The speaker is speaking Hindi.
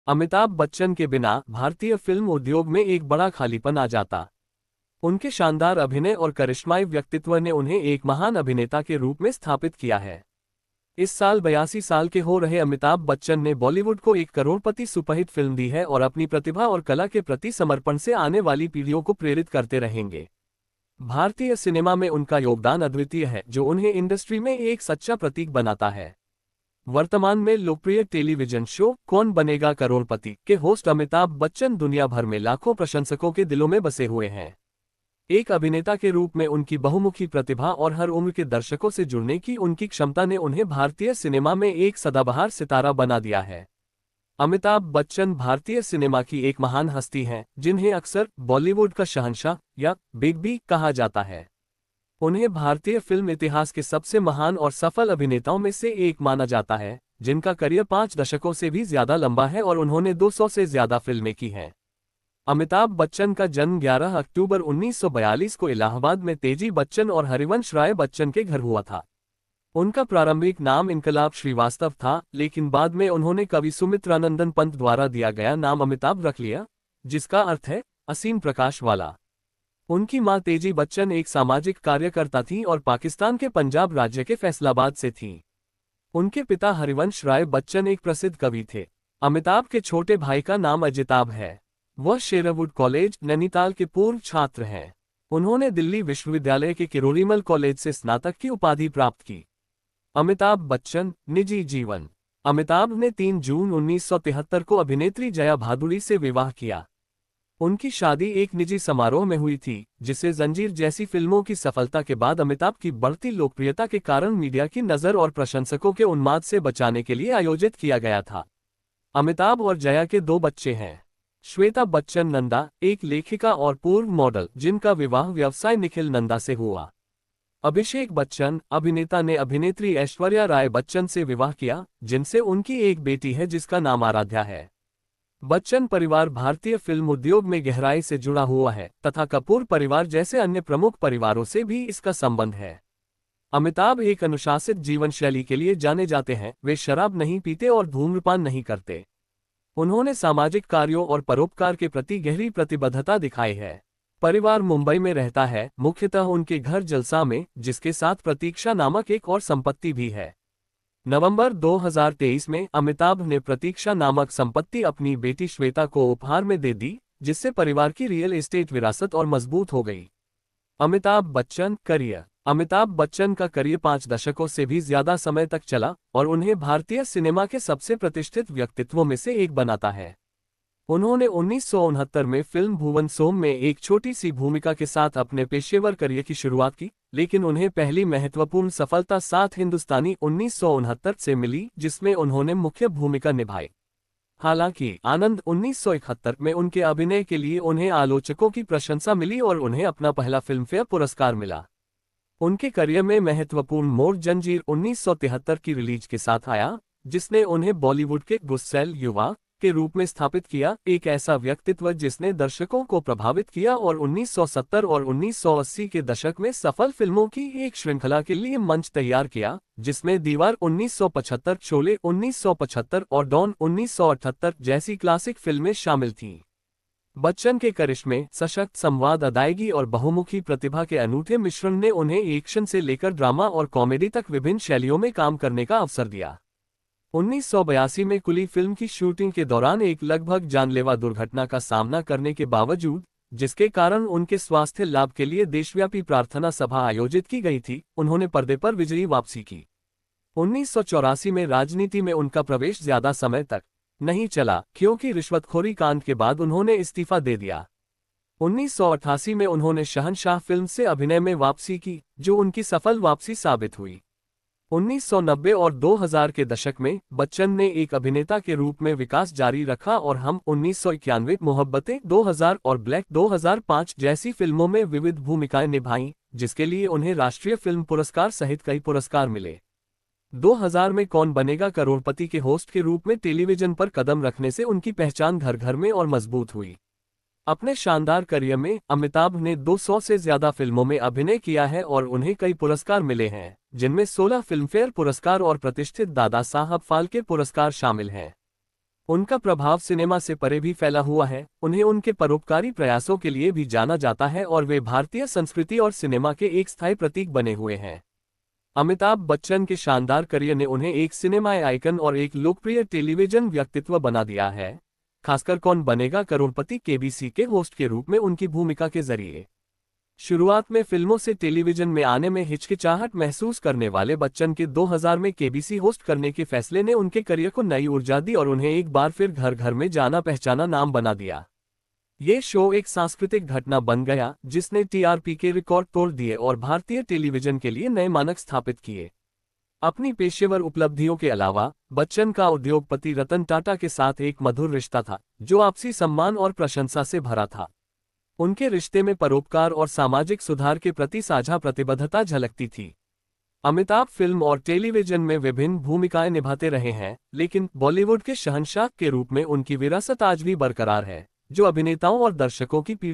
अमिताभ बच्चन के बिना भारतीय फिल्म उद्योग में एक बड़ा खालीपन आ जाता। उनके शानदार अभिनय और करिश्माई व्यक्तित्व ने उन्हें एक महान अभिनेता के रूप में स्थापित किया है। इस साल 82 साल के हो रहे अमिताभ बच्चन ने बॉलीवुड को एक करोड़पति सुपरहिट फिल्म दी है और अपनी प्रतिभा और कला के प्रति समर्पण से आने वाली पीढ़ियों को प्रेरित करते रहेंगे। भारतीय सिनेमा में उनका योगदान अद्वितीय है, जो उन्हें इंडस्ट्री में एक सच्चा प्रतीक बनाता है। वर्तमान में लोकप्रिय टेलीविजन शो कौन बनेगा करोड़पति के होस्ट अमिताभ बच्चन दुनिया भर में लाखों प्रशंसकों के दिलों में बसे हुए हैं। एक अभिनेता के रूप में उनकी बहुमुखी प्रतिभा और हर उम्र के दर्शकों से जुड़ने की उनकी क्षमता ने उन्हें भारतीय सिनेमा में एक सदाबहार सितारा बना दिया है। अमिताभ बच्चन भारतीय सिनेमा की एक महान हस्ती हैं, जिन्हें अक्सर बॉलीवुड का शहंशाह या बिग बी कहा जाता है। उन्हें भारतीय फिल्म इतिहास के सबसे महान और सफल अभिनेताओं में से एक माना जाता है, जिनका करियर 5 दशकों से भी ज्यादा लंबा है और उन्होंने 200 से ज्यादा फिल्में की हैं। अमिताभ बच्चन का जन्म 11 अक्टूबर 1942 को इलाहाबाद में तेजी बच्चन और हरिवंश राय बच्चन के घर हुआ था। उनका प्रारंभिक नाम इनकलाब श्रीवास्तव था, लेकिन बाद में उन्होंने कवि सुमित्रानंदन पंत द्वारा दिया गया नाम अमिताभ रख लिया, जिसका अर्थ है असीम प्रकाश वाला। उनकी मां तेजी बच्चन एक सामाजिक कार्यकर्ता थीं और पाकिस्तान के पंजाब राज्य के फैसलाबाद से थीं। उनके पिता हरिवंश राय बच्चन एक प्रसिद्ध कवि थे। अमिताभ के छोटे भाई का नाम अजिताभ है। वह शेरवुड कॉलेज, नैनीताल के पूर्व छात्र हैं। उन्होंने दिल्ली विश्वविद्यालय के किरोड़ीमल कॉलेज से स्नातक की उपाधि प्राप्त की। अमिताभ बच्चन, निजी जीवन। अमिताभ ने 3 जून 1973 को अभिनेत्री जया भादुड़ी से विवाह किया। उनकी शादी एक निजी समारोह में हुई थी, जिसे जंजीर जैसी फिल्मों की सफलता के बाद अमिताभ की बढ़ती लोकप्रियता के कारण मीडिया की नज़र और प्रशंसकों के उन्माद से बचाने के लिए आयोजित किया गया था। अमिताभ और जया के 2 बच्चे हैं। श्वेता बच्चन नंदा, एक लेखिका और पूर्व मॉडल, जिनका विवाह व्यवसाय निखिल नंदा से हुआ। अभिषेक बच्चन, अभिनेता ने अभिनेत्री ऐश्वर्या राय बच्चन से विवाह किया, जिनसे उनकी एक बेटी है जिसका नाम आराध्या है। बच्चन परिवार भारतीय फिल्म उद्योग में गहराई से जुड़ा हुआ है तथा कपूर परिवार जैसे अन्य प्रमुख परिवारों से भी इसका संबंध है। अमिताभ एक अनुशासित जीवन शैली के लिए जाने जाते हैं। वे शराब नहीं पीते और धूम्रपान नहीं करते। उन्होंने सामाजिक कार्यों और परोपकार के प्रति गहरी प्रतिबद्धता दिखाई है। परिवार मुंबई में रहता है, मुख्यतः उनके घर जलसा में, जिसके साथ प्रतीक्षा नामक एक और संपत्ति भी है। नवंबर 2023 में अमिताभ ने प्रतीक्षा नामक संपत्ति अपनी बेटी श्वेता को उपहार में दे दी, जिससे परिवार की रियल एस्टेट विरासत और मजबूत हो गई। अमिताभ बच्चन करियर। अमिताभ बच्चन का करियर 5 दशकों से भी ज्यादा समय तक चला और उन्हें भारतीय सिनेमा के सबसे प्रतिष्ठित व्यक्तित्वों में से एक बनाता है। उन्होंने 1969 में फिल्म भुवन सोम में एक छोटी सी भूमिका के साथ अपने पेशेवर करियर की शुरुआत की, लेकिन उन्हें पहली महत्वपूर्ण सफलता 7 हिंदुस्तानी 1969 से मिली, जिसमें उन्होंने मुख्य भूमिका निभाई। हालांकि आनंद 1971 में उनके अभिनय के लिए उन्हें आलोचकों की प्रशंसा मिली और उन्हें अपना पहला फिल्मफेयर पुरस्कार मिला। उनके करियर में महत्वपूर्ण मोड़ जंजीर 1973 की रिलीज के साथ आया, जिसने उन्हें बॉलीवुड के गुस्सैल युवा के रूप में स्थापित किया, एक ऐसा व्यक्तित्व जिसने दर्शकों को प्रभावित किया और 1970 और 1980 के दशक में सफल फिल्मों की एक श्रृंखला के लिए मंच तैयार किया, जिसमें दीवार 1975, शोले 1975 और डॉन 1978 जैसी क्लासिक फिल्में शामिल थीं। बच्चन के करिश्मे, सशक्त संवाद, अदायगी और बहुमुखी प्रतिभा के अनूठे मिश्रण ने उन्हें एक्शन से लेकर ड्रामा और कॉमेडी तक विभिन्न शैलियों में काम करने का अवसर दिया। 1982 में कुली फिल्म की शूटिंग के दौरान एक लगभग जानलेवा दुर्घटना का सामना करने के बावजूद, जिसके कारण उनके स्वास्थ्य लाभ के लिए देशव्यापी प्रार्थना सभा आयोजित की गई थी, उन्होंने पर्दे पर विजयी वापसी की। 1984 में राजनीति में उनका प्रवेश ज्यादा समय तक नहीं चला, क्योंकि रिश्वतखोरी कांड के बाद उन्होंने इस्तीफा दे दिया। 1988 में उन्होंने शहंशाह फिल्म से अभिनय में वापसी की, जो उनकी सफल वापसी साबित हुई। 1990 और 2000 के दशक में बच्चन ने एक अभिनेता के रूप में विकास जारी रखा और हम 1991, मोहब्बतें 2000 और ब्लैक 2005 जैसी फिल्मों में विविध भूमिकाएं निभाईं, जिसके लिए उन्हें राष्ट्रीय फिल्म पुरस्कार सहित कई पुरस्कार मिले। 2000 में कौन बनेगा करोड़पति के होस्ट के रूप में टेलीविजन पर कदम रखने से उनकी पहचान घर घर में और मजबूत हुई। अपने शानदार करियर में अमिताभ ने 200 से ज्यादा फिल्मों में अभिनय किया है और उन्हें कई पुरस्कार मिले हैं, जिनमें 16 फिल्मफेयर पुरस्कार और प्रतिष्ठित दादा साहब फाल्के पुरस्कार शामिल हैं। उनका प्रभाव सिनेमा से परे भी फैला हुआ है। उन्हें उनके परोपकारी प्रयासों के लिए भी जाना जाता है और वे भारतीय संस्कृति और सिनेमा के एक स्थायी प्रतीक बने हुए हैं। अमिताभ बच्चन के शानदार करियर ने उन्हें एक सिनेमा आइकन और एक लोकप्रिय टेलीविजन व्यक्तित्व बना दिया है, खासकर कौन बनेगा करोड़पति केबीसी के होस्ट के रूप में उनकी भूमिका के जरिए। शुरुआत में फिल्मों से टेलीविजन में आने में हिचकिचाहट महसूस करने वाले बच्चन के 2000 में केबीसी होस्ट करने के फैसले ने उनके करियर को नई ऊर्जा दी और उन्हें एक बार फिर घर घर में जाना पहचाना नाम बना दिया। ये शो एक सांस्कृतिक घटना बन गया जिसने टीआरपी के रिकॉर्ड तोड़ दिए और भारतीय टेलीविजन के लिए नए मानक स्थापित किए। अपनी पेशेवर उपलब्धियों के अलावा बच्चन का उद्योगपति रतन टाटा के साथ एक मधुर रिश्ता था, जो आपसी सम्मान और प्रशंसा से भरा था। उनके रिश्ते में परोपकार और सामाजिक सुधार के प्रति साझा प्रतिबद्धता झलकती थी। अमिताभ फिल्म और टेलीविजन में विभिन्न भूमिकाएं निभाते रहे हैं, लेकिन बॉलीवुड के शहंशाह के रूप में उनकी विरासत आज भी बरकरार है, जो अभिनेताओं और दर्शकों की पीढ़ी